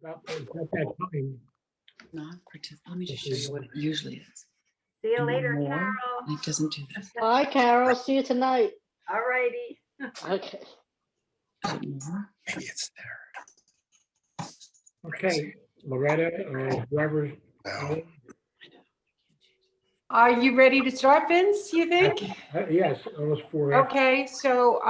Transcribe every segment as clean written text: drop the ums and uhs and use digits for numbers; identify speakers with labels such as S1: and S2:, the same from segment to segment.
S1: Well, it's not that time.
S2: Let me just show you what it usually is.
S3: See you
S2: And then
S3: later,
S2: more.
S3: Carol.
S2: It doesn't do that.
S4: Bye, Carol. See you tonight.
S3: All righty.
S4: Okay.
S2: Is it more?
S5: Maybe it's there.
S1: Okay, Loretta or whoever.
S5: No.
S6: Are you ready to start, Vince, you think?
S1: Yes, it was for.
S6: Okay, so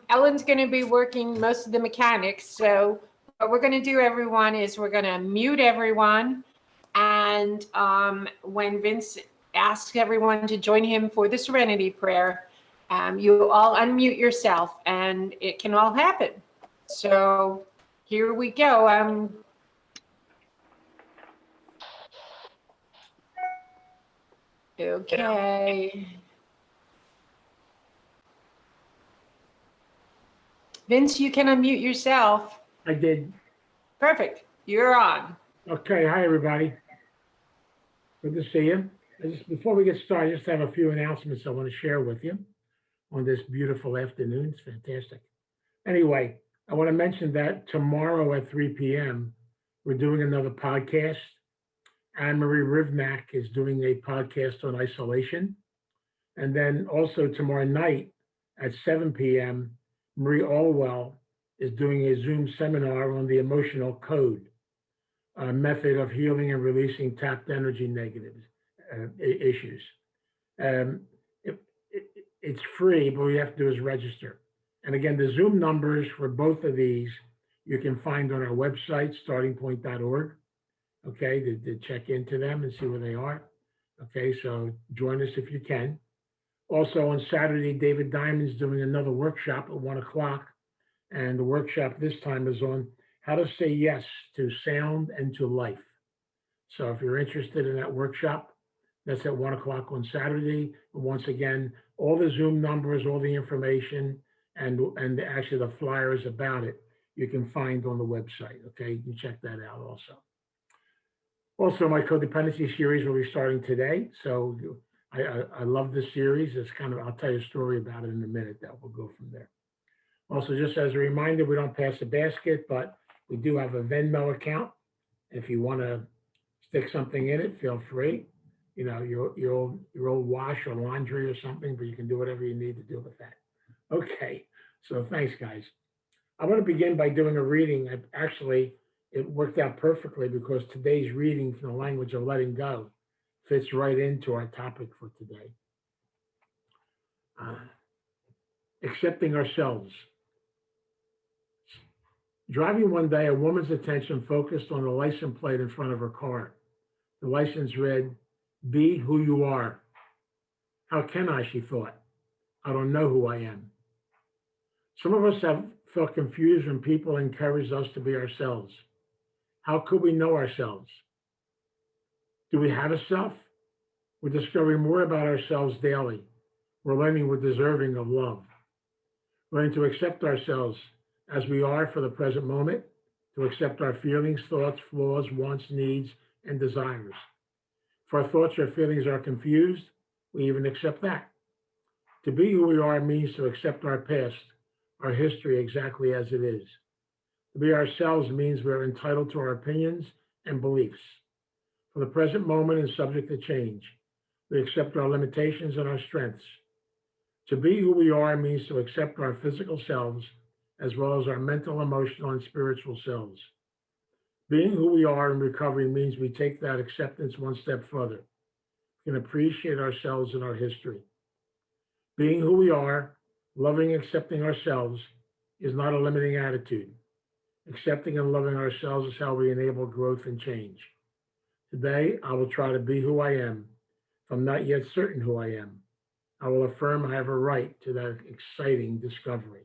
S6: Ellen's going to be working most of the mechanics. So what we're going to do, everyone, is we're going to mute everyone. And when Vince asks everyone to join him for the Serenity Prayer, you all unmute yourself and it can all happen. So here we go. Okay. Vince, you can unmute yourself.
S1: I did.
S6: Perfect. You're on.
S1: Okay, hi, everybody. Good to see you. Before we get started, I just have a few announcements I want to share with you on this beautiful afternoon. It's fantastic. Anyway, I want to mention that tomorrow at 3 p.m., we're doing another podcast. Anne-Marie Rivnak is doing a podcast on isolation. And then also tomorrow night at 7 p.m., Marie Allwell is doing a Zoom seminar on the emotional code, a method of healing and releasing tapped energy negatives issues. It's free, but all you have to do is register. And again, the Zoom numbers for both of these you can find on our website, startingpoint.org. Okay, to check into them and see where they are. Okay, so join us if you can. Also on Saturday, David Diamond's doing another workshop at 1 o'clock. And the workshop this time is on how to say yes to sound and to life. So if you're interested in that workshop, that's at 1 o'clock on Saturday. And once again, all the Zoom numbers, all the information, and actually the flyers about it, you can find on the website. Okay, you can check that out also. Also, my Codependency Series will be starting today. So I love this series. It's kind of, I'll tell you a story about it in a minute that will go from there. Also, just as a reminder, we don't pass the basket, but we do have a Venmo account. If you want to stick something in it, feel free. You know, your old wash or laundry or something, but you can do whatever you need to do with that. Okay, so thanks, guys. I want to begin by doing a reading. It worked out perfectly because today's reading from the language of letting go fits right into our topic for today. Accepting ourselves. Driving one day, a woman's attention focused on the license plate in front of her car. The license read, "Be who you are." How can I, she thought. I don't know who I am. Some of us have felt confused when people encourage us to be ourselves. How could we know ourselves? Do we have a self? We're discovering more about ourselves daily. We're learning we're deserving of love. Learning to accept ourselves as we are for the present moment, to accept our feelings, thoughts, flaws, wants, needs, and desires. If our thoughts or feelings are confused, we even accept that. To be who we are means to accept our past, our history exactly as it is. To be ourselves means we are entitled to our opinions and beliefs. For the present moment and subject to change, we accept our limitations and our strengths. To be who we are means to accept our physical selves as well as our mental, emotional, and spiritual selves. Being who we are in recovery means we take that acceptance one step further. We can appreciate ourselves and our history. Being who we are, loving and accepting ourselves, is not a limiting attitude. Accepting and loving ourselves is how we enable growth and change. Today, I will try to be who I am. If I'm not yet certain who I am, I will affirm I have a right to that exciting discovery.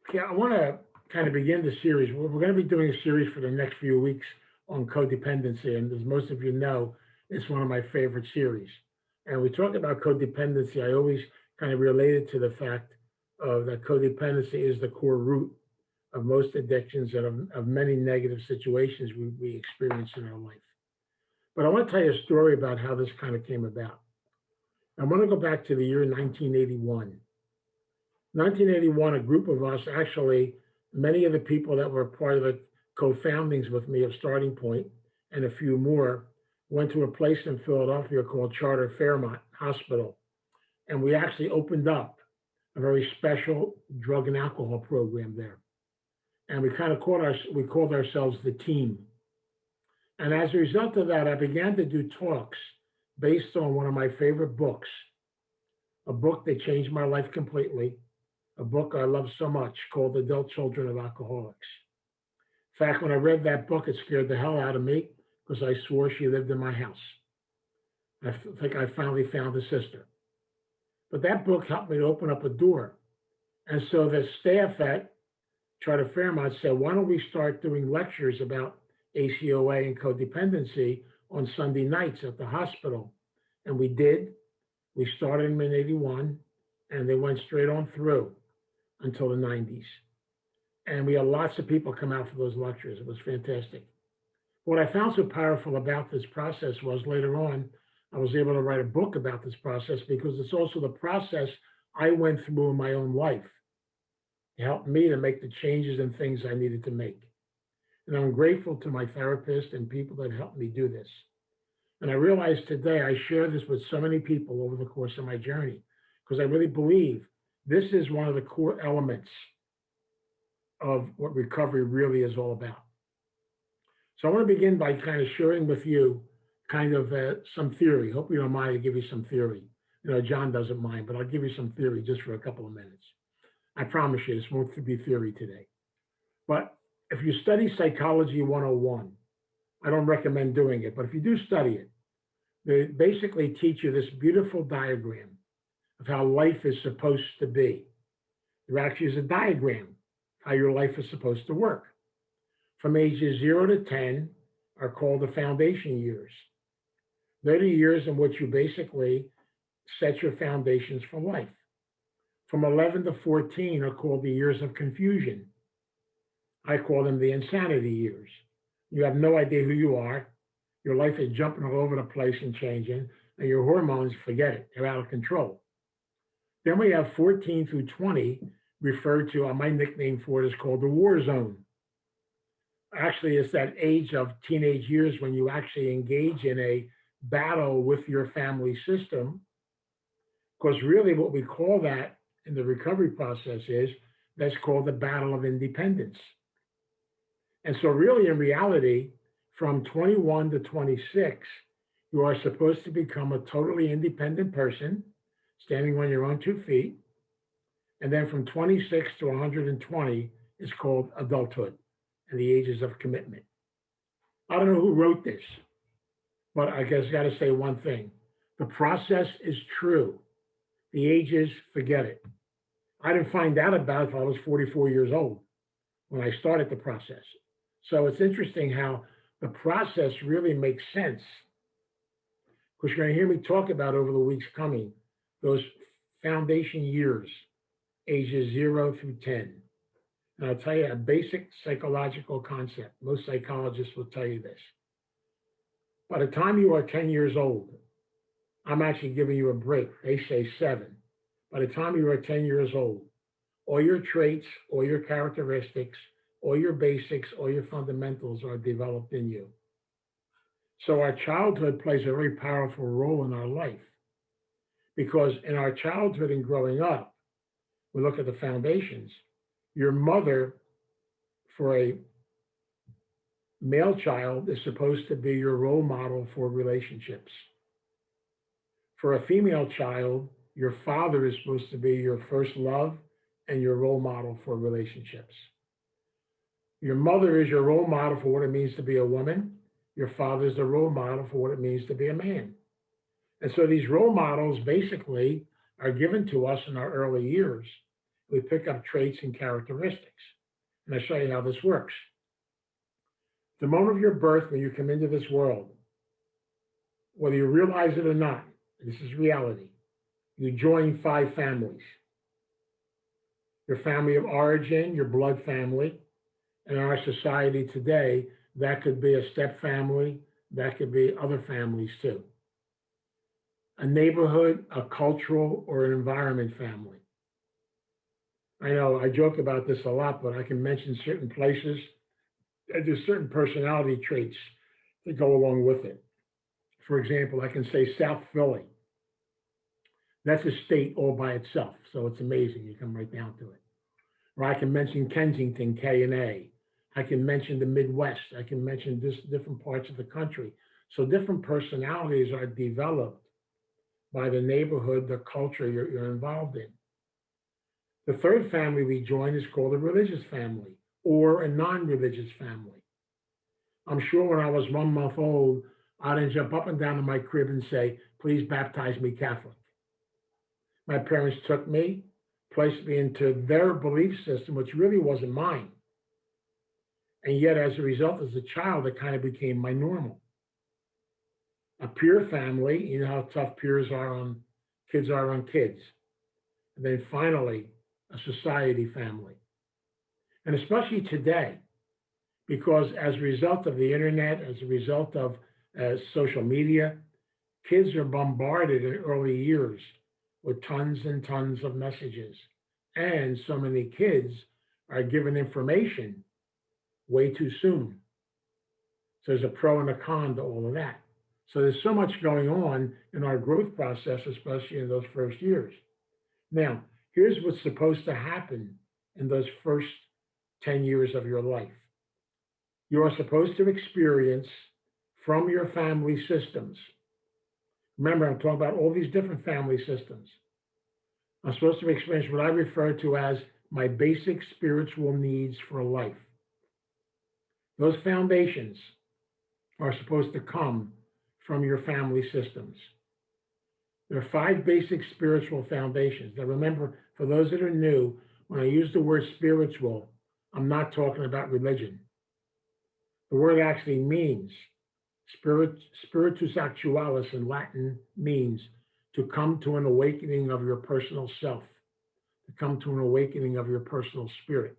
S1: Okay, I want to kind of begin the series. We're going to be doing a series for the next few weeks on codependency, and as most of you know, it's one of my favorite series. And we talk about codependency, I always kind of relate it to the fact that codependency is the core root of most addictions and of many negative situations we experience in our life. But I want to tell you a story about how this kind of came about. I want to go back to the year 1981. 1981, a group of us, actually, Many of the people that were part of the co-foundings with me of Starting Point and a few more went to a place in Philadelphia called Charter Fairmont Hospital. And we actually opened up a very special drug and alcohol program there. And we kind of called ourselves the team. And as a result of that, I began to do talks based on one of my favorite books, a book that changed my life completely, a book I love so much called Adult Children of Alcoholics. In fact, when I read that book, it scared the hell out of me because I swore she lived in my house. I think I finally found a sister. But that book helped me to open up a door. And so the staff at Charter Fairmont said, why don't we start doing lectures about ACOA and codependency on Sunday nights at the hospital? And we did. We started them in 81, and they went straight on through until the 90s. And we had lots of people come out for those lectures. It was fantastic. What I found so powerful about this process was later on, I was able to write a book about this process because it's also the process I went through in my own life. It helped me to make the changes and things I needed to make. And I'm grateful to my therapist and people that helped me do this. And I realize today I share this with so many people over the course of my journey because I really believe this is one of the core elements of what recovery really is all about. So I want to begin by kind of sharing with you kind of some theory. Hope you don't mind to give you some theory. You know, John doesn't mind, but I'll give you some theory just for a couple of minutes. I promise you this won't be theory today. But if you study Psychology 101, I don't recommend doing it, but if you do study it, they basically teach you this beautiful diagram of how life is supposed to be. There actually is a diagram how your life is supposed to work. From ages 0 to 10 are called the foundation years. They're the years in which you basically set your foundations for life. From 11 to 14 are called the years of confusion. I call them the insanity years. You have no idea who you are. Your life is jumping all over the place and changing, and your hormones, forget it, they're out of control. Then we have 14 through 20, referred to, my nickname for it is called the war zone. Actually, it's that age of teenage years when you actually engage in a battle with your family system. Because really what we call that in the recovery process is, that's called the battle of independence. And so really in reality, from 21 to 26, you are supposed to become a totally independent person, standing on your own 2 feet. And then from 26 to 120 is called adulthood and the ages of commitment. I don't know who wrote this, but I guess I got to say one thing. The process is true. The ages, forget it. I didn't find out about it until I was 44 years old when I started the process. So it's interesting how the process really makes sense, because you're going to hear me talk about over the weeks coming, those foundation years, ages 0 through 10. And I'll tell you a basic psychological concept. Most psychologists will tell you this. By the time you are 10 years old, I'm actually giving you a break. They say 7. By the time you are 10 years old, all your traits, all your characteristics, all your basics, all your fundamentals are developed in you. So our childhood plays a very powerful role in our life, because in our childhood and growing up, we look at the foundations. Your mother, for a male child, is supposed to be your role model for relationships. For a female child, your father is supposed to be your first love and your role model for relationships. Your mother is your role model for what it means to be a woman. Your father is the role model for what it means to be a man. And so these role models basically are given to us in our early years. We pick up traits and characteristics. And I'll show you how this works. The moment of your birth, when you come into this world, whether you realize it or not, this is reality, you join 5 families. Your family of origin, your blood family. In our society today, that could be a step family, that could be other families too. A neighborhood, a cultural, or an environment family. I know I joke about this a lot, but I can mention certain places. There's certain personality traits that go along with it. For example, I can say South Philly. That's a state all by itself, so it's amazing. You come right down to it. Or I can mention Kensington, K&A. I can mention the Midwest. I can mention different parts of the country. So different personalities are developed by the neighborhood, the culture you're involved in. The third family we join is called a religious family or a non-religious family. I'm sure when I was 1 month old, I didn't jump up and down in my crib and say, please baptize me Catholic. My parents took me, placed me into their belief system, which really wasn't mine. And yet, as a result, as a child, it kind of became my normal. A peer family, you know how tough peers are on kids. And then finally, a society family. And especially today, because as a result of the internet, as a result of social media, kids are bombarded in early years with tons and tons of messages. And so many kids are given information way too soon. So there's a pro and a con to all of that. So there's so much going on in our growth process, especially in those first years. Now, here's what's supposed to happen in those first 10 years of your life. You are supposed to experience from your family systems. Remember, I'm talking about all these different family systems. I'm supposed to experience what I refer to as my basic spiritual needs for life. Those foundations are supposed to come from your family systems. There are 5 basic spiritual foundations. Now remember, for those that are new, when I use the word spiritual, I'm not talking about religion. The word actually means, spiritus actualis in Latin means to come to an awakening of your personal self, to come to an awakening of your personal spirit.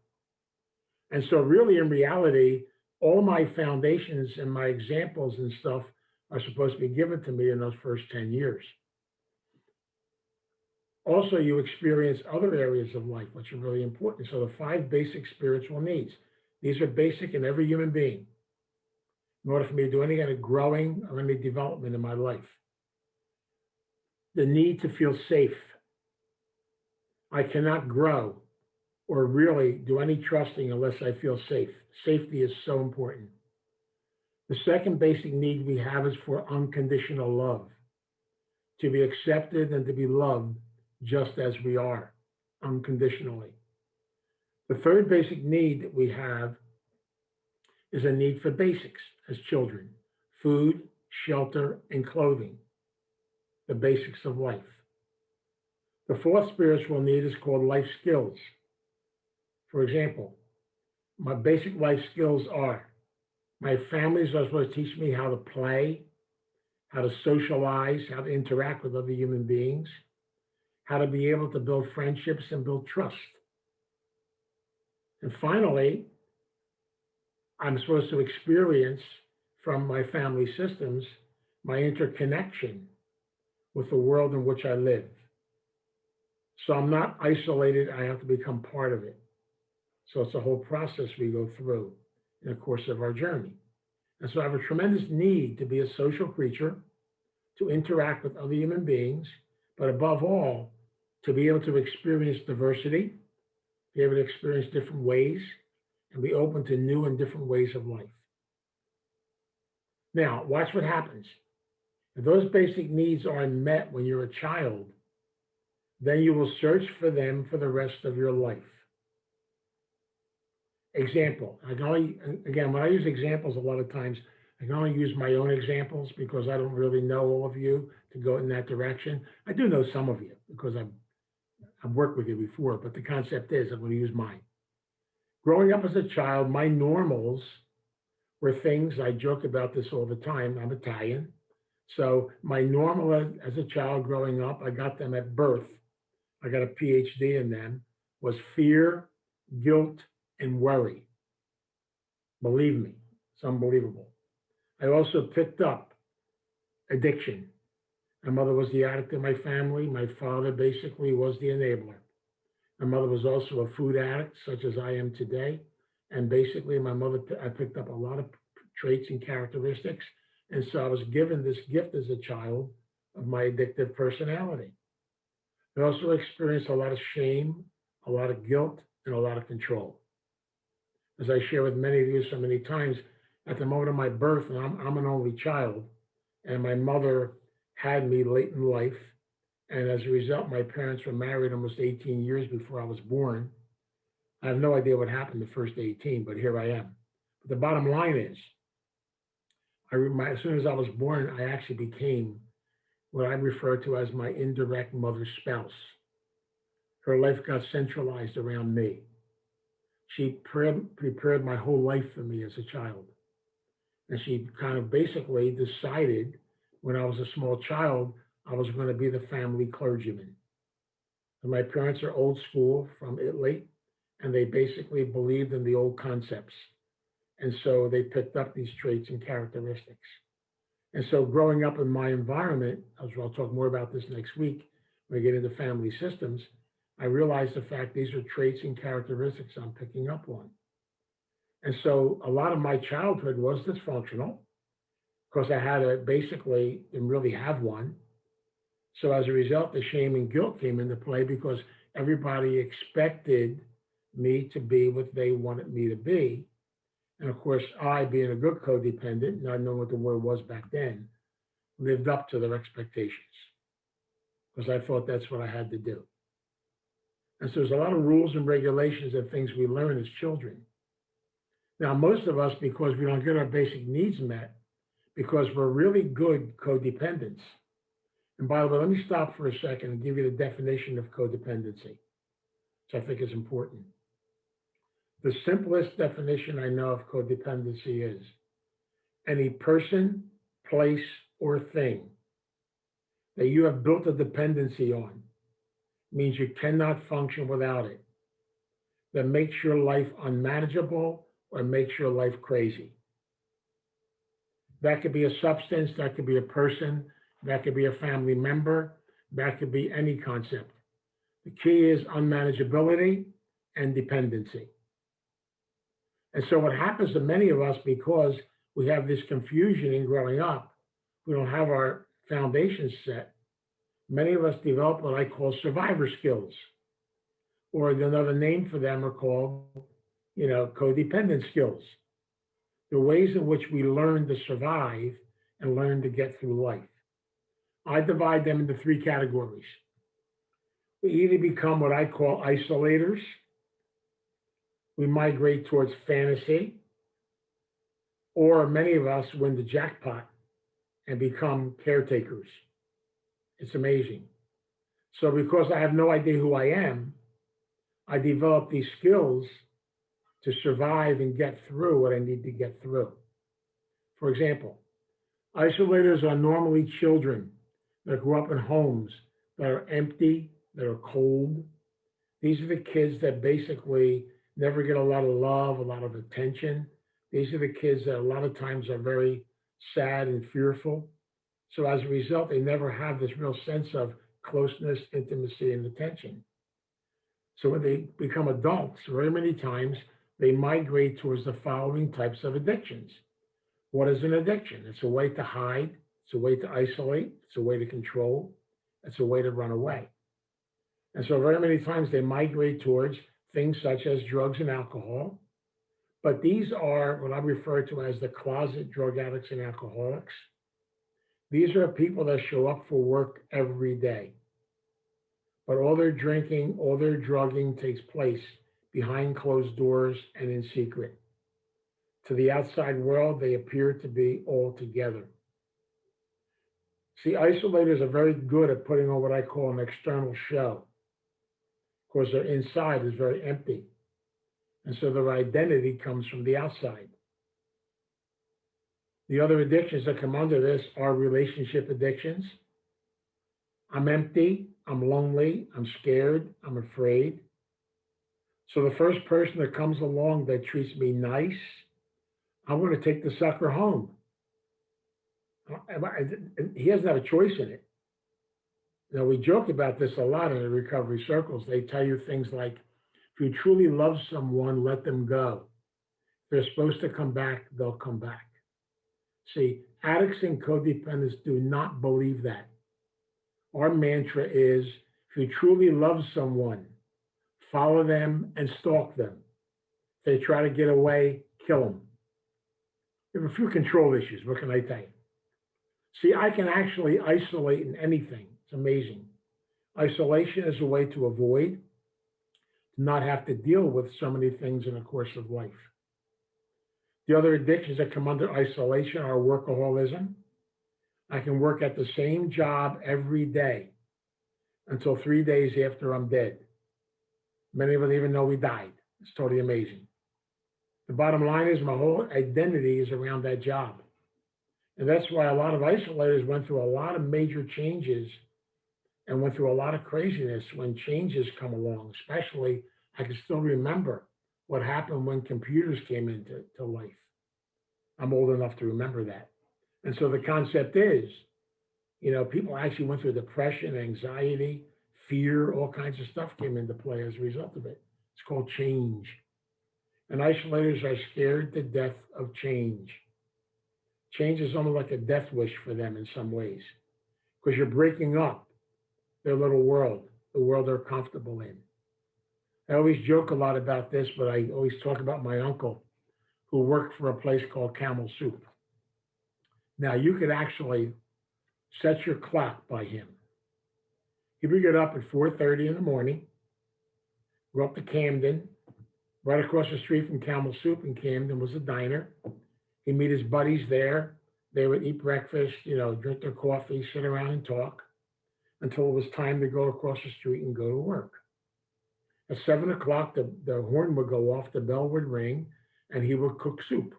S1: And so really, in reality, all my foundations and my examples and stuff are supposed to be given to me in those first 10 years. Also, you experience other areas of life, which are really important. So the 5 basic spiritual needs, these are basic in every human being in order for me to do any kind of growing or any development in my life. The need to feel safe. I cannot grow or really do any trusting unless I feel safe. Safety is so important. The second basic need we have is for unconditional love, to be accepted and to be loved just as we are, unconditionally. The third basic need that we have is a need for basics as children: food, shelter, and clothing, the basics of life. The fourth spiritual need is called life skills. For example, my basic life skills are: my families are supposed to teach me how to play, how to socialize, how to interact with other human beings, how to be able to build friendships and build trust. And finally, I'm supposed to experience from my family systems my interconnection with the world in which I live. So I'm not isolated, I have to become part of it. So it's a whole process we go through in the course of our journey. And so I have a tremendous need to be a social creature, to interact with other human beings, but above all, to be able to experience diversity, be able to experience different ways, and be open to new and different ways of life. Now, watch what happens. If those basic needs aren't met when you're a child, then you will search for them for the rest of your life. Example, again, when I use examples, a lot of times, I can only use my own examples because I don't really know all of you to go in that direction. I do know some of you because I've worked with you before, but the concept is I'm going to use mine. Growing up as a child, my normals were things, I joke about this all the time, I'm Italian. So my normal as a child growing up, I got them at birth, I got a PhD in them, was fear, guilt, and worry. Believe me, it's unbelievable. I also picked up addiction. My mother was the addict in my family. My father basically was the enabler. My mother was also a food addict, such as I am today. And basically, I picked up a lot of traits and characteristics. And so I was given this gift as a child of my addictive personality. I also experienced a lot of shame, a lot of guilt, and a lot of control. As I share with many of you so many times, at the moment of my birth, and I'm an only child, and my mother had me late in life. And as a result, my parents were married almost 18 years before I was born. I have no idea what happened the first 18, but here I am. But the bottom line is, as soon as I was born, I actually became what I refer to as my indirect mother's spouse. Her life got centralized around me. She prepared my whole life for me as a child. And she kind of basically decided when I was a small child, I was going to be the family clergyman. And my parents are old school from Italy, and they basically believed in the old concepts. And so they picked up these traits and characteristics. And so growing up in my environment, as I'll talk more about this next week, when we get into family systems, I realized the fact these are traits and characteristics I'm picking up on. And so a lot of my childhood was dysfunctional because I had to basically didn't really have one. So as a result, the shame and guilt came into play because everybody expected me to be what they wanted me to be. And of course, I, being a good codependent, not knowing what the word was back then, lived up to their expectations because I thought that's what I had to do. And so there's a lot of rules and regulations and things we learn as children. Now, most of us, because we don't get our basic needs met, because we're really good codependents. And by the way, let me stop for a second and give you the definition of codependency, which I think is important. The simplest definition I know of codependency is any person, place, or thing that you have built a dependency on means you cannot function without it, that makes your life unmanageable or makes your life crazy. That could be a substance, that could be a person, that could be a family member, that could be any concept. The key is unmanageability and dependency. And so what happens to many of us, because we have this confusion in growing up, we don't have our foundations set, many of us develop what I call survivor skills, or another name for them are called, codependent skills. The ways in which we learn to survive and learn to get through life. I divide them into three categories. We either become what I call isolators. We migrate towards fantasy, or many of us win the jackpot and become caretakers. It's amazing. So because I have no idea who I am, I develop these skills to survive and get through what I need to get through. For example, isolators are normally children that grew up in homes that are empty, that are cold. These are the kids that basically never get a lot of love, a lot of attention. These are the kids that a lot of times are very sad and fearful. So as a result, they never have this real sense of closeness, intimacy, and attention. So when they become adults, very many times, they migrate towards the following types of addictions. What is an addiction? It's a way to hide. It's a way to isolate. It's a way to control. It's a way to run away. And so very many times they migrate towards things such as drugs and alcohol. But these are what I refer to as the closet drug addicts and alcoholics. These are people that show up for work every day. But all their drinking, all their drugging takes place behind closed doors and in secret. To the outside world, they appear to be all together. See, isolators are very good at putting on what I call an external show. Of course, their inside is very empty. And so their identity comes from the outside. The other addictions that come under this are relationship addictions. I'm empty, I'm lonely, I'm scared, I'm afraid. So the first person that comes along that treats me nice, I want to take the sucker home. He doesn't have a choice in it. Now, we joke about this a lot in the recovery circles. They tell you things like, if you truly love someone, let them go. If they're supposed to come back, they'll come back. See, addicts and codependents do not believe that. Our mantra is, if you truly love someone, follow them and stalk them. If they try to get away, kill them. We have a few control issues. What can I tell you? See, I can actually isolate in anything. It's amazing. Isolation is a way to avoid, to not have to deal with so many things in the course of life. The other addictions that come under isolation are workaholism. I can work at the same job every day until 3 days after I'm dead. Many of us even know we died. It's totally amazing. The bottom line is my whole identity is around that job. And that's why a lot of isolators went through a lot of major changes and went through a lot of craziness when changes come along. Especially, I can still remember what happened when computers came into life. I'm old enough to remember that. And so the concept is, people actually went through depression, anxiety, fear, all kinds of stuff came into play as a result of it. It's called change. And isolators are scared to death of change. Change is almost like a death wish for them in some ways, because you're breaking up their little world, the world they're comfortable in. I always joke a lot about this, but I always talk about my uncle who worked for a place called Camel Soup. Now, you could actually set your clock by him. He would get up at 4:30 in the morning, go up to Camden. Right across the street from Camel Soup in Camden was a diner. He'd meet his buddies there. They would eat breakfast, drink their coffee, sit around and talk until it was time to go across the street and go to work. At 7 o'clock, the horn would go off, the bell would ring, and he would cook soup.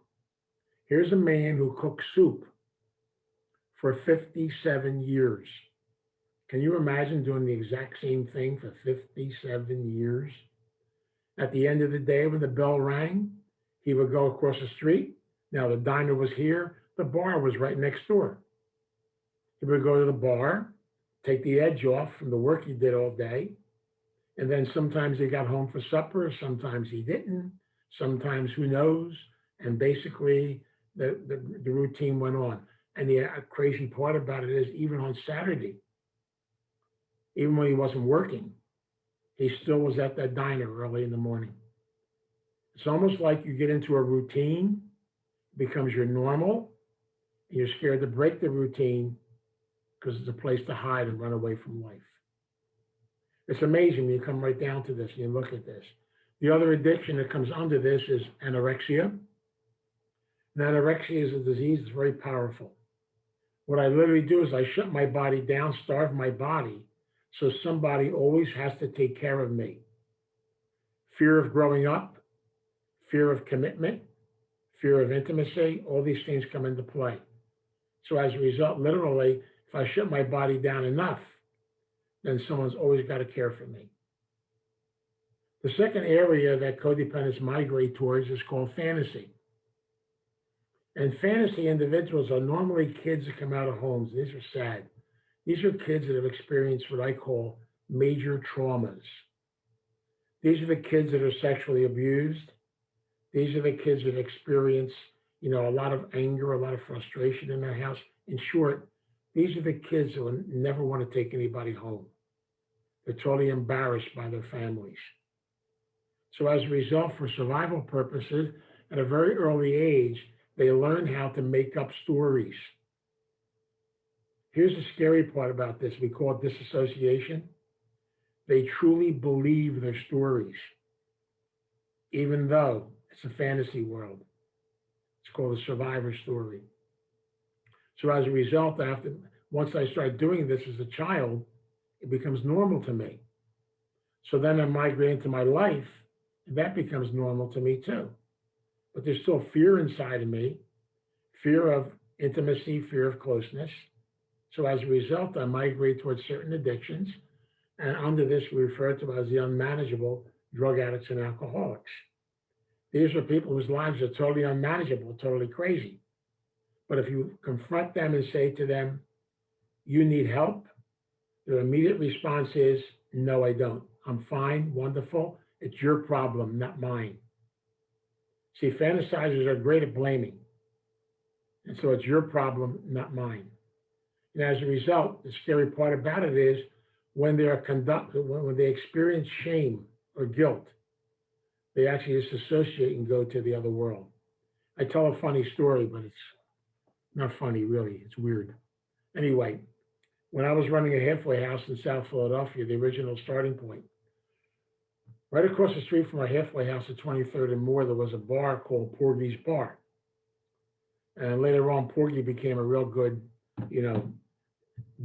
S1: Here's a man who cooked soup for 57 years. Can you imagine doing the exact same thing for 57 years? At the end of the day, when the bell rang, he would go across the street. Now, the diner was here. The bar was right next door. He would go to the bar, take the edge off from the work he did all day. And then sometimes he got home for supper. Sometimes he didn't. Sometimes who knows? And basically, the routine went on. And the crazy part about it is even on Saturday, even when he wasn't working, he still was at that diner early in the morning. It's almost like you get into a routine, it becomes your normal, and you're scared to break the routine because it's a place to hide and run away from life. It's amazing when you come right down to this and you look at this. The other addiction that comes under this is anorexia. And anorexia is a disease that's very powerful. What I literally do is I shut my body down, starve my body, so somebody always has to take care of me. Fear of growing up, fear of commitment, fear of intimacy, all these things come into play. So as a result, literally, if I shut my body down enough, then someone's always got to care for me. The second area that codependents migrate towards is called fantasy. And fantasy individuals are normally kids that come out of homes. These are sad. These are kids that have experienced what I call major traumas. These are the kids that are sexually abused. These are the kids that experience, a lot of anger, a lot of frustration in their house. In short, these are the kids who never want to take anybody home. They're totally embarrassed by their families. So as a result, for survival purposes, at a very early age, they learn how to make up stories. Here's the scary part about this. We call it disassociation. They truly believe their stories, even though it's a fantasy world. It's called a survivor story. So as a result, once I start doing this as a child, it becomes normal to me. So then I migrate into my life, and that becomes normal to me too. But there's still fear inside of me, fear of intimacy, fear of closeness. So as a result, I migrate towards certain addictions. And under this, we refer to as the unmanageable drug addicts and alcoholics. These are people whose lives are totally unmanageable, totally crazy. But if you confront them and say to them, you need help, Their immediate response is, no, I don't. I'm fine, wonderful. It's your problem, not mine. See, fantasizers are great at blaming. And so it's your problem, not mine. And as a result, the scary part about it is when when they experience shame or guilt, they actually disassociate and go to the other world. I tell a funny story, but it's not funny, really. It's weird. Anyway, when I was running a halfway house in South Philadelphia, the original starting point, right across the street from our halfway house at 23rd and Moore, there was a bar called Porgy's Bar. And later on, Porgy became a real good,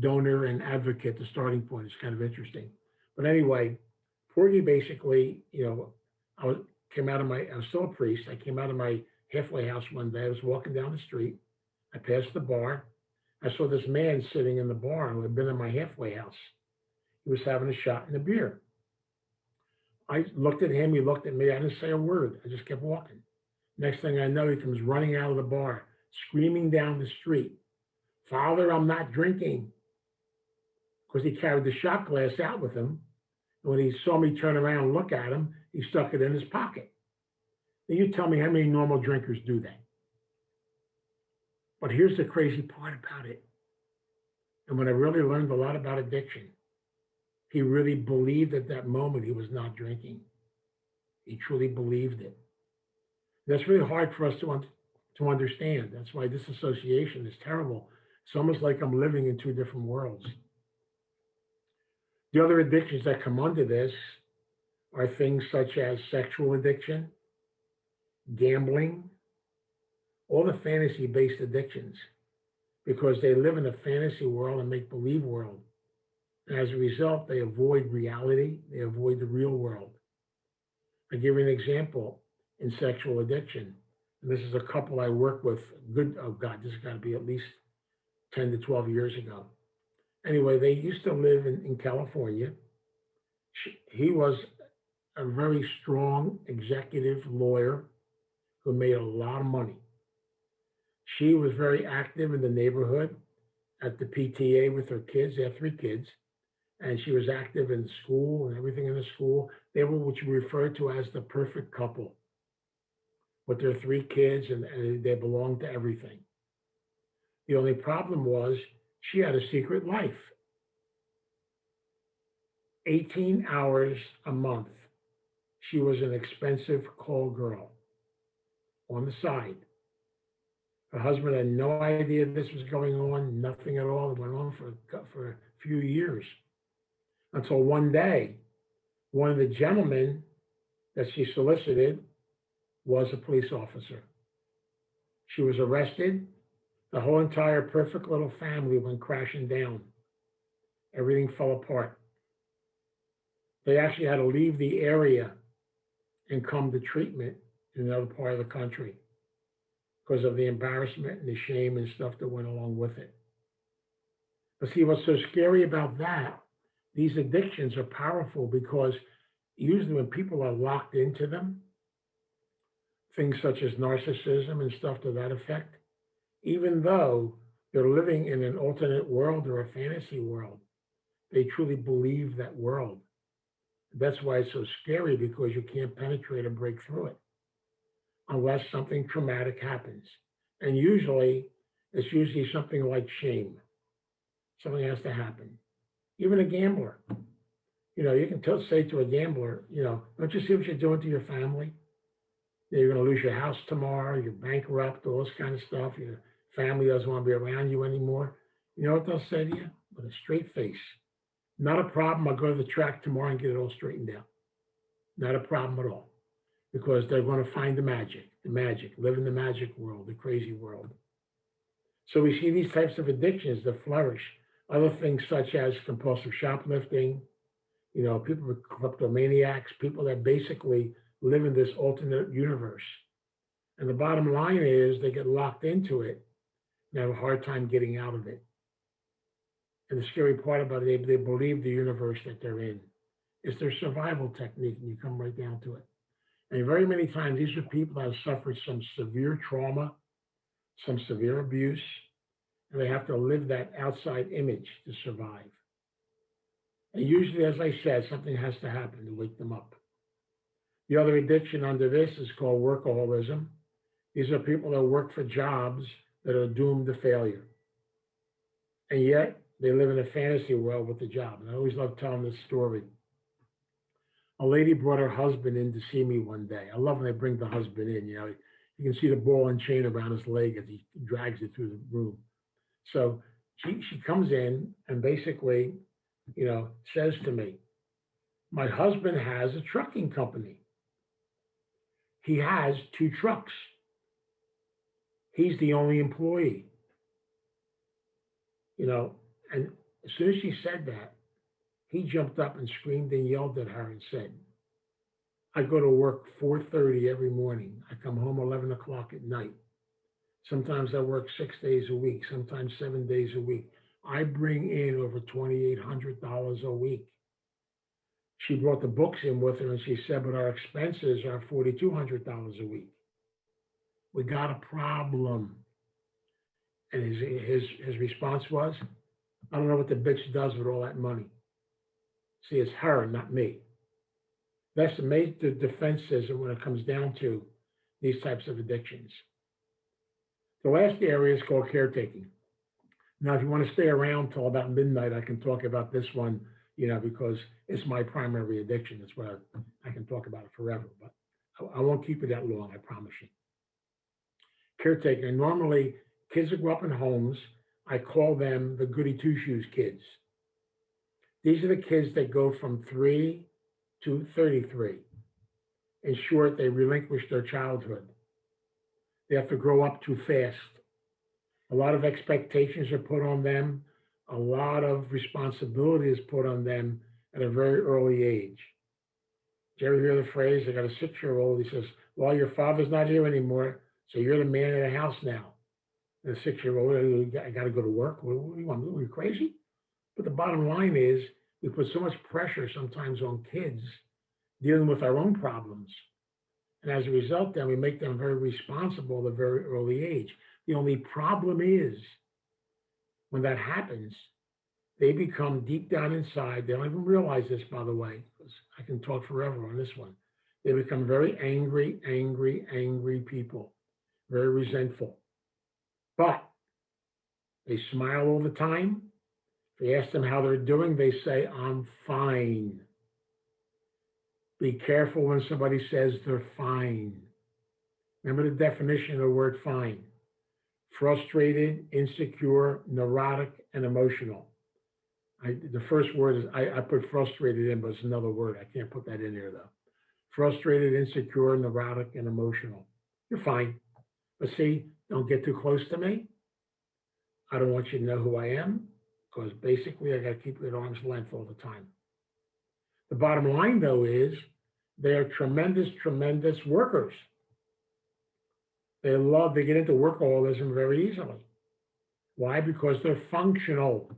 S1: donor and advocate. The starting point is kind of interesting. But anyway, Porgy basically, I was still a priest. I came out of my halfway house one day. I was walking down the street. I passed the bar. I saw this man sitting in the bar who had been in my halfway house. He was having a shot and a beer. I looked at him. He looked at me. I didn't say a word. I just kept walking. Next thing I know, he comes running out of the bar, screaming down the street, "Father, I'm not drinking." Because he carried the shot glass out with him. And when he saw me turn around and look at him, he stuck it in his pocket. Now you tell me how many normal drinkers do that. But here's the crazy part about it. And when I really learned a lot about addiction, he really believed at that moment he was not drinking. He truly believed it. That's really hard for us to understand. That's why disassociation is terrible. It's almost like I'm living in two different worlds. The other addictions that come under this are things such as sexual addiction, gambling, all the fantasy-based addictions, because they live in a fantasy world and make-believe world. And as a result, they avoid reality. They avoid the real world. I'll give you an example in sexual addiction. And this is a couple I work with. This has got to be at least 10 to 12 years ago. Anyway, they used to live in California. He was a very strong executive lawyer who made a lot of money. She was very active in the neighborhood at the PTA with her kids. They have 3 kids. And she was active in school and everything in the school. They were what you refer to as the perfect couple with their 3 kids, and they belonged to everything. The only problem was she had a secret life. 18 hours a month, she was an expensive call girl on the side. Her husband had no idea this was going on, nothing at all. It went on for a few years until one day, one of the gentlemen that she solicited was a police officer. She was arrested. The whole entire perfect little family went crashing down. Everything fell apart. They actually had to leave the area and come to treatment in another part of the country because of the embarrassment and the shame and stuff that went along with it. But see, what's so scary about that, these addictions are powerful because usually when people are locked into them, things such as narcissism and stuff to that effect, even though they're living in an alternate world or a fantasy world, they truly believe that world. That's why it's so scary, because you can't penetrate or break through it unless something traumatic happens. And it's usually something like shame. Something has to happen. Even a gambler. You can say to a gambler, don't you see what you're doing to your family? You're going to lose your house tomorrow, you're bankrupt, all this kind of stuff. Your family doesn't want to be around you anymore. You know what they'll say to you? With a straight face. Not a problem. I'll go to the track tomorrow and get it all straightened out. Not a problem at all. Because they're going to find the magic, live in the magic world, the crazy world. So we see these types of addictions that flourish. Other things such as compulsive shoplifting, people with kleptomaniacs, people that basically live in this alternate universe. And the bottom line is they get locked into it and have a hard time getting out of it. And the scary part about it, they believe the universe that they're in. It's their survival technique, and you come right down to it. And very many times, these are people that have suffered some severe trauma, some severe abuse, and they have to live that outside image to survive. And usually, as I said, something has to happen to wake them up. The other addiction under this is called workaholism. These are people that work for jobs that are doomed to failure. And yet, they live in a fantasy world with the job. And I always love telling this story. A lady brought her husband in to see me one day. I love when they bring the husband in. You know, you can see the ball and chain around his leg as he drags it through the room. So she comes in and basically, you know, says to me, my husband has a trucking company. He has 2 trucks. He's the only employee. You know, and as soon as she said that, he jumped up and screamed and yelled at her and said, I go to work 4:30 every morning. I come home 11 o'clock at night. Sometimes I work 6 days a week, sometimes 7 days a week. I bring in over $2,800 a week. She brought the books in with her and she said, but our expenses are $4,200 a week. We got a problem. And his response was, I don't know what the bitch does with all that money. See, it's her, not me. That's the major defenses when it comes down to these types of addictions. The last area is called caretaking. Now, if you want to stay around till about midnight, I can talk about this one, you know, because it's my primary addiction. That's what I can talk about it forever, but I won't keep it that long, I promise you. Caretaking, normally kids that grow up in homes, I call them the goody two-shoes kids. These are the kids that go from 3 to 33. In short, they relinquish their childhood. They have to grow up too fast. A lot of expectations are put on them. A lot of responsibility is put on them at a very early age. Did you ever hear the phrase, I got a 6-year-old, he says, well, your father's not here anymore, so you're the man of the house now. And the 6-year-old, I got to go to work. What do you want? Are you crazy? But the bottom line is, we put so much pressure sometimes on kids dealing with our own problems. And as a result, then we make them very responsible at a very early age. The only problem is when that happens, they become deep down inside. They don't even realize this, by the way, because I can talk forever on this one. They become very angry people, very resentful. But they smile all the time. If you ask them how they're doing, they say, I'm fine. Be careful when somebody says they're fine. Remember the definition of the word fine. Frustrated, insecure, neurotic, and emotional. The first word is, I put frustrated in, but it's another word. I can't put that in there, though. Frustrated, insecure, neurotic, and emotional. You're fine. But see, don't get too close to me. I don't want you to know who I am, because basically I got to keep you at arm's length all the time. The bottom line, though, is they are tremendous workers. They get into workaholism very easily. Why? Because they're functional.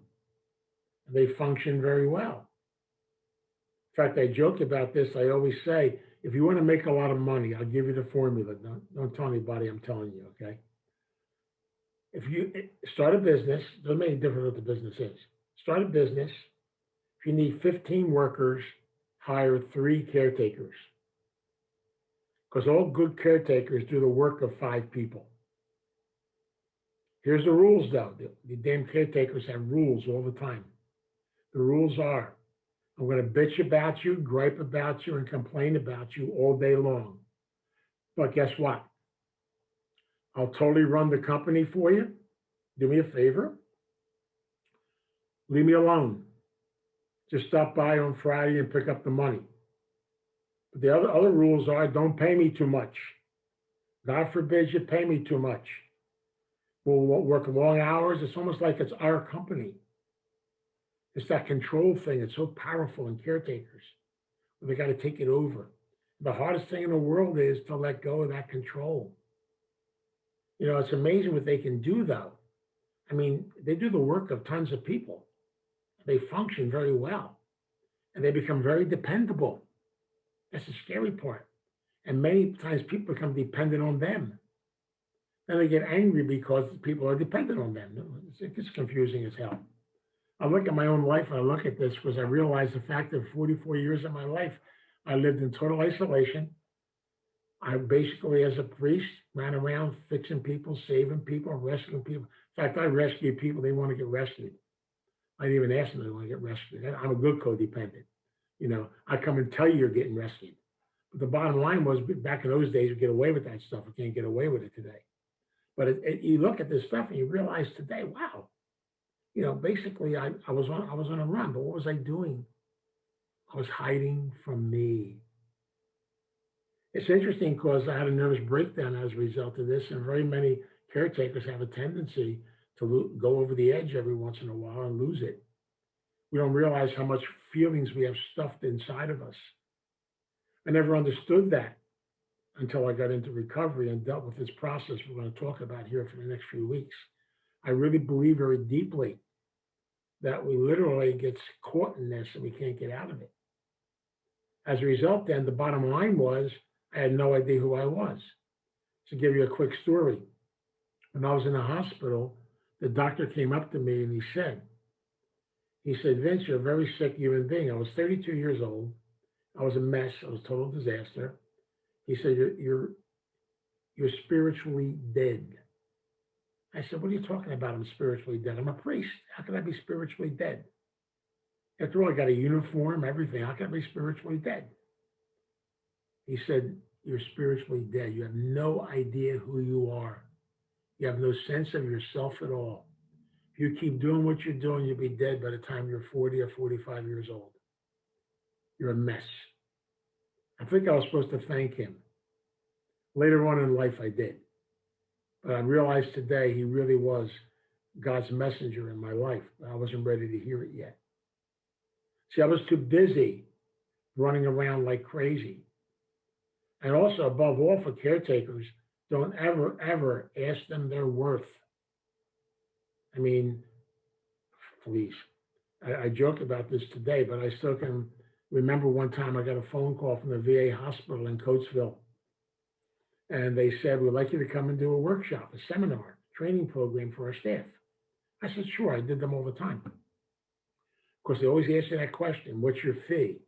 S1: They function very well. In fact, I joke about this. I always say, if you want to make a lot of money, I'll give you the formula. Don't tell anybody I'm telling you, okay? If you start a business, doesn't make any difference what the business is. Start a business. If you need 15 workers, hire 3 caretakers. Because all good caretakers do the work of 5 people. Here's the rules, though. The damn caretakers have rules all the time. The rules are, I'm going to bitch about you, gripe about you, and complain about you all day long. But guess what? I'll totally run the company for you. Do me a favor. Leave me alone. Just stop by on Friday and pick up the money. But the other rules are, don't pay me too much. God forbid you pay me too much. We'll work long hours. It's almost like it's our company. It's that control thing. It's so powerful in caretakers. They got to take it over. The hardest thing in the world is to let go of that control. You know, it's amazing what they can do, though. I mean, they do the work of tons of people. They function very well. And they become very dependable. That's the scary part. And many times people become dependent on them. Then they get angry because people are dependent on them. It's confusing as hell. I look at my own life and I look at this because I realize the fact that 44 years of my life, I lived in total isolation. I basically, as a priest, ran around fixing people, saving people, rescuing people. In fact, I rescue people, they want to get rescued. I didn't even ask them if they want to get rescued. I'm a good codependent. I come and tell you you're getting rescued. But the bottom line was, back in those days, we get away with that stuff. We can't get away with it today. But you look at this stuff and you realize today, wow, basically I was on a run, but what was I doing? I was hiding from me. It's interesting because I had a nervous breakdown as a result of this, and very many caretakers have a tendency to go over the edge every once in a while and lose it. We don't realize how much feelings we have stuffed inside of us. I never understood that until I got into recovery and dealt with this process we're going to talk about here for the next few weeks. I really believe very deeply that we literally get caught in this and we can't get out of it. As a result, then, the bottom line was I had no idea who I was. To give you a quick story, when I was in the hospital, the doctor came up to me and he said, Vince, you're a very sick human being. I was 32 years old. I was a mess. I was a total disaster. He said, you're spiritually dead. I said, what are you talking about? I'm spiritually dead. I'm a priest. How can I be spiritually dead? After all, I got a uniform, everything. How can I be spiritually dead? He said, you're spiritually dead. You have no idea who you are. You have no sense of yourself at all. If you keep doing what you're doing, you'll be dead by the time you're 40 or 45 years old. You're a mess. I think I was supposed to thank him. Later on in life, I did. But I realized today he really was God's messenger in my life. I wasn't ready to hear it yet. See, I was too busy running around like crazy. And also, above all, for caretakers, don't ever, ever ask them their worth. I mean, please. I joke about this today, but I still can remember one time I got a phone call from the VA hospital in Coatesville. And they said, we'd like you to come and do a workshop, a seminar, training program for our staff. I said, sure, I did them all the time. Of course, they always ask you that question, what's your fee?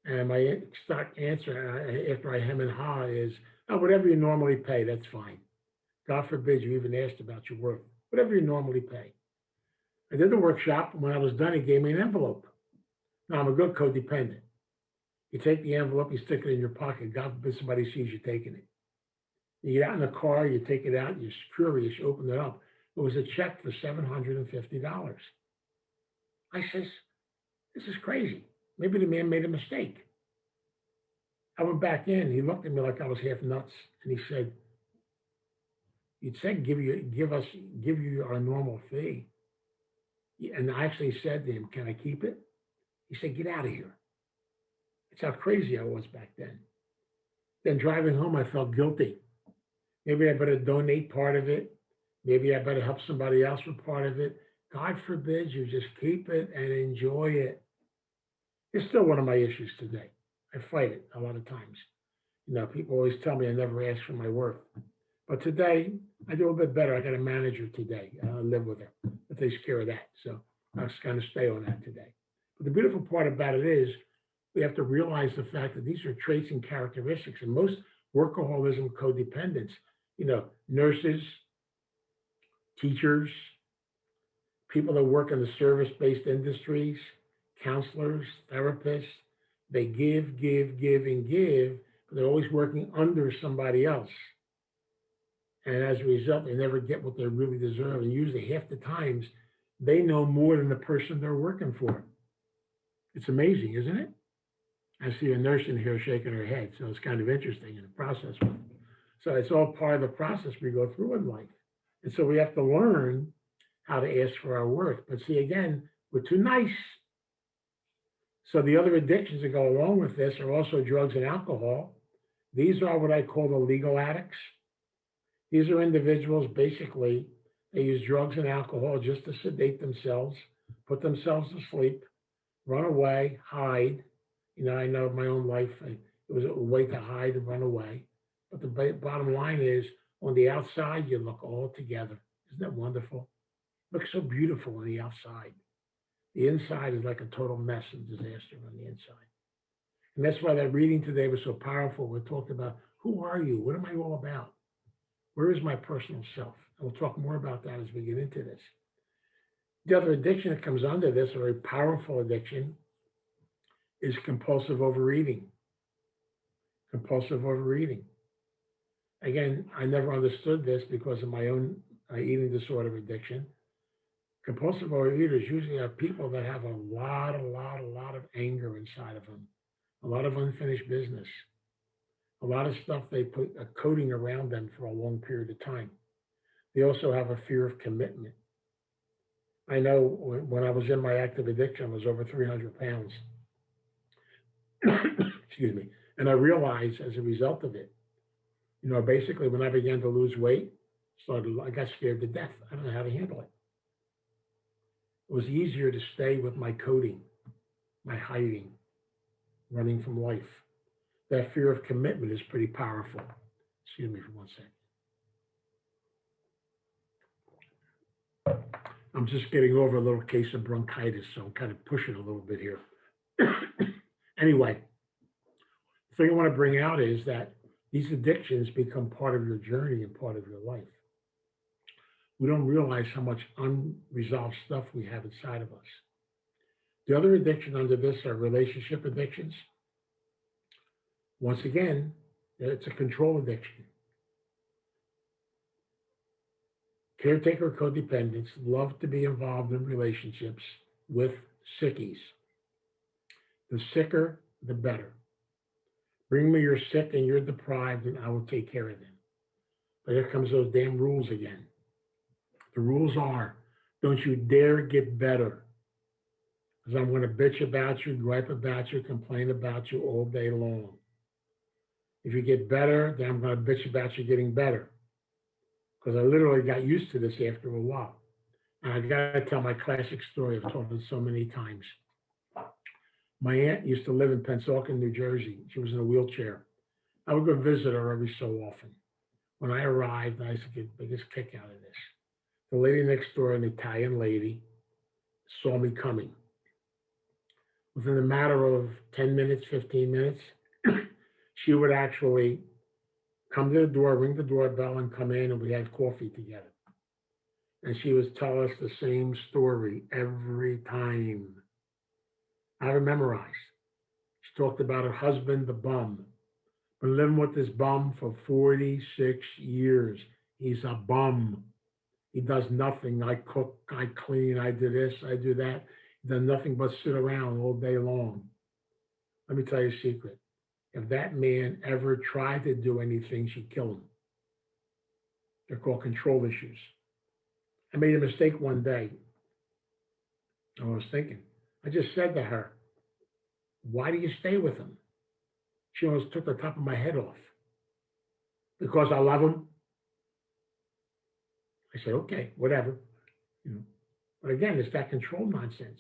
S1: And my stock answer after I hem and ha is, oh, whatever you normally pay, that's fine. God forbid you even asked about your worth. Whatever you normally pay. I did the workshop, and when I was done, he gave me an envelope. Now, I'm a good codependent. You take the envelope, you stick it in your pocket. God forbid somebody sees you taking it. You get out in the car, you take it out, you're curious, you open it up. It was a check for $750. I says, this is crazy. Maybe the man made a mistake. I went back in. He looked at me like I was half nuts, and he said, "You'd said give you our normal fee." And I actually said to him, "Can I keep it?" He said, "Get out of here." That's how crazy I was back then. Then driving home, I felt guilty. Maybe I better donate part of it. Maybe I better help somebody else with part of it. God forbid you just keep it and enjoy it. It's still one of my issues today. I fight it a lot of times. People always tell me I never ask for my worth. But today, I do a bit better. I got a manager today. I live with her. That takes care of that. So I'll just kind of stay on that today. But the beautiful part about it is we have to realize the fact that these are traits and characteristics. And most workaholism codependents, nurses, teachers, people that work in the service-based industries, counselors, therapists, they give, and give, but they're always working under somebody else. And as a result, they never get what they really deserve. And usually half the times, they know more than the person they're working for. It's amazing, isn't it? I see a nurse in here shaking her head. So it's kind of interesting in the process. So it's all part of the process we go through in life. And so we have to learn how to ask for our worth. But see, again, we're too nice. So the other addictions that go along with this are also drugs and alcohol. These are what I call the legal addicts. These are individuals, basically, they use drugs and alcohol just to sedate themselves, put themselves to sleep, run away, hide. I know my own life, it was a way to hide and run away. But the bottom line is, on the outside, you look all together. Isn't that wonderful? Look so beautiful on the outside. The inside is like a total mess and disaster on the inside. And that's why that reading today was so powerful. We talked about, who are you? What am I all about? Where is my personal self? And we'll talk more about that as we get into this. The other addiction that comes under this, a very powerful addiction, is compulsive overeating. Compulsive overeating. Again, I never understood this because of my own eating disorder addiction. Compulsive overeaters usually are people that have a lot of anger inside of them, a lot of unfinished business, a lot of stuff they put a coating around them for a long period of time. They also have a fear of commitment. I know when I was in my active addiction, I was over 300 pounds. Excuse me. And I realized as a result of it, basically when I began to lose weight, I got scared to death. I don't know how to handle it. It was easier to stay with my coating, my hiding, running from life. That fear of commitment is pretty powerful. Excuse me for 1 second. I'm just getting over a little case of bronchitis, so I'm kind of pushing a little bit here. Anyway, the thing I want to bring out is that these addictions become part of your journey and part of your life. We don't realize how much unresolved stuff we have inside of us. The other addiction under this are relationship addictions. Once again, it's a control addiction. Caretaker codependents love to be involved in relationships with sickies. The sicker, the better. Bring me your sick and you're deprived and I will take care of them. But here comes those damn rules again. The rules are, don't you dare get better. Because I'm going to bitch about you, gripe about you, complain about you all day long. If you get better, then I'm going to bitch about you getting better. Because I literally got used to this after a while. And I got to tell my classic story. I've told it so many times. My aunt used to live in Pennsauken, New Jersey. She was in a wheelchair. I would go visit her every so often. When I arrived, I used to get the biggest kick out of this. The lady next door, an Italian lady, saw me coming. Within a matter of 10 minutes, 15 minutes, she would actually come to the door, ring the doorbell, and come in, and we had coffee together. And she would tell us the same story every time. I have it memorized. She talked about her husband, the bum. Been living with this bum for 46 years. He's a bum. He does nothing. I cook, I clean, I do this, I do that. He does nothing but sit around all day long. Let me tell you a secret. If that man ever tried to do anything, she'd kill him. They're called control issues. I made a mistake one day. I was thinking. I just said to her, why do you stay with him? She almost took the top of my head off. Because I love him. I said, okay, whatever. But again, it's that control nonsense.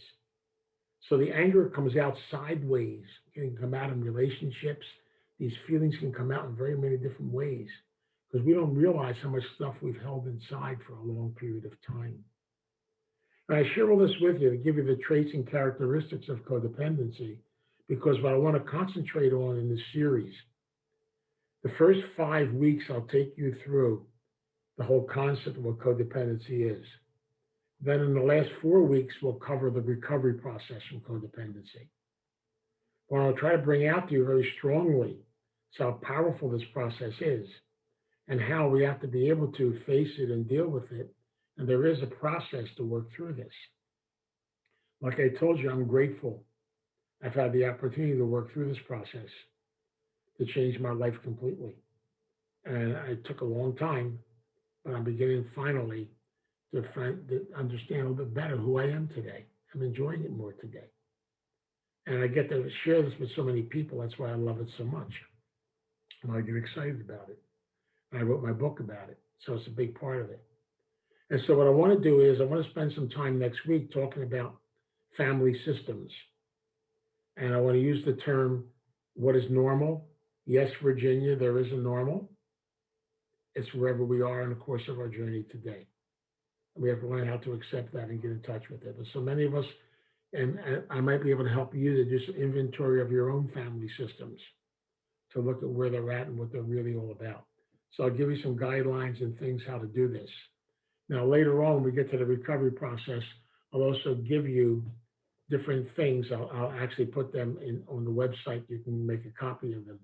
S1: So the anger comes out sideways. It can come out in relationships. These feelings can come out in very many different ways because we don't realize how much stuff we've held inside for a long period of time. And I share all this with you to give you the traits and characteristics of codependency because what I want to concentrate on in this series, the first 5 weeks, I'll take you through the whole concept of what codependency is. Then in the last 4 weeks, we'll cover the recovery process from codependency. What I'll try to bring out to you very strongly is how powerful this process is and how we have to be able to face it and deal with it. And there is a process to work through this. Like I told you, I'm grateful I've had the opportunity to work through this process to change my life completely. And it took a long time, but I'm beginning finally to understand a little bit better who I am today. I'm enjoying it more today. And I get to share this with so many people. That's why I love it so much. And I get excited about it. And I wrote my book about it. So it's a big part of it. And so what I want to do is I want to spend some time next week talking about family systems. And I want to use the term, what is normal? Yes, Virginia, there is a normal. It's wherever we are in the course of our journey today. We have to learn how to accept that and get in touch with it. But so many of us And I might be able to help you to do some inventory of your own family systems to look at where they're at and what they're really all about. So I'll give you some guidelines and things how to do this. Now, later on, when we get to the recovery process, I'll also give you different things. I'll actually put them on the website. You can make a copy of them.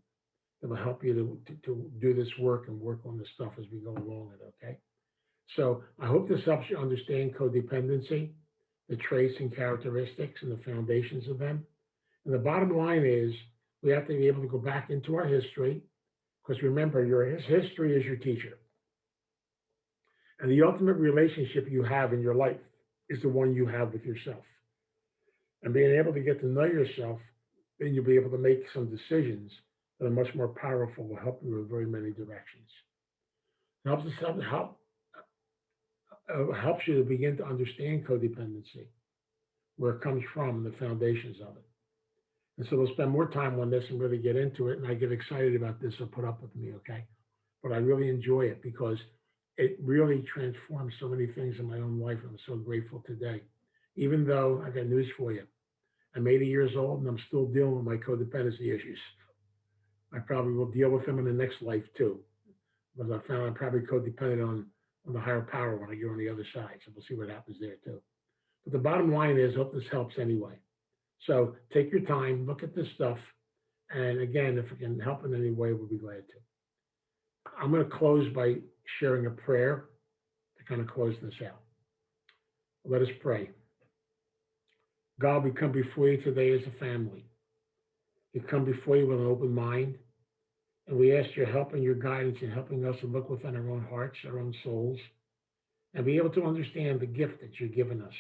S1: That will help you to do this work and work on this stuff as we go along it, okay? So I hope this helps you understand codependency, the traits and characteristics and the foundations of them. And the bottom line is we have to be able to go back into our history, because remember, your history is your teacher. And the ultimate relationship you have in your life is the one you have with yourself. And being able to get to know yourself, then you'll be able to make some decisions that are much more powerful, will help you in very many directions. It helps you to begin to understand codependency, where it comes from, the foundations of it. And so we'll spend more time on this and really get into it. And I get excited about this, so put up with me, okay? But I really enjoy it because it really transforms so many things in my own life. I'm so grateful today. Even though I got news for you, I'm 80 years old and I'm still dealing with my codependency issues. I probably will deal with them in the next life too, because I found I'm probably codependent on the higher power when I get on the other side. So we'll see what happens there too. But the bottom line is, hope this helps anyway. So take your time, look at this stuff. And again, if it can help in any way, we'll be glad to. I'm going to close by sharing a prayer to kind of close this out. Let us pray. God, we come before you today as a family. We come before you with an open mind, and we ask your help and your guidance in helping us to look within our own hearts, our own souls, and be able to understand the gift that you've given us,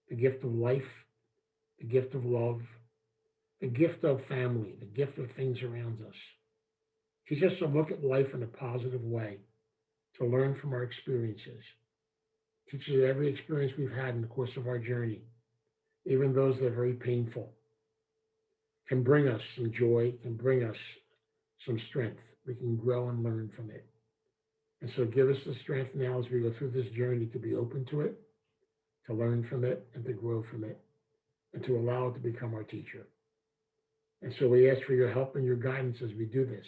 S1: the gift of life, the gift of love, the gift of family, the gift of things around us. Teach us to look at life in a positive way, to learn from our experiences. Teach us that every experience we've had in the course of our journey, even those that are very painful, can bring us some joy, can bring us some strength. We can grow and learn from it. And so give us the strength now as we go through this journey to be open to it, to learn from it, and to grow from it, and to allow it to become our teacher. And so we ask for your help and your guidance as we do this.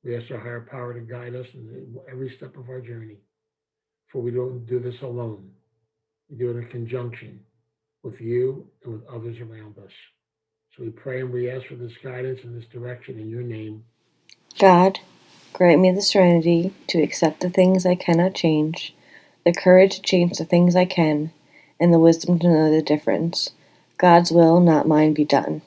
S1: We ask our higher power to guide us in every step of our journey, for we don't do this alone. We do it in conjunction with you and with others around us. So we pray and we ask for this guidance and this direction in your name.
S3: God, grant me the serenity to accept the things I cannot change, the courage to change the things I can, and the wisdom to know the difference. God's will, not mine, be done.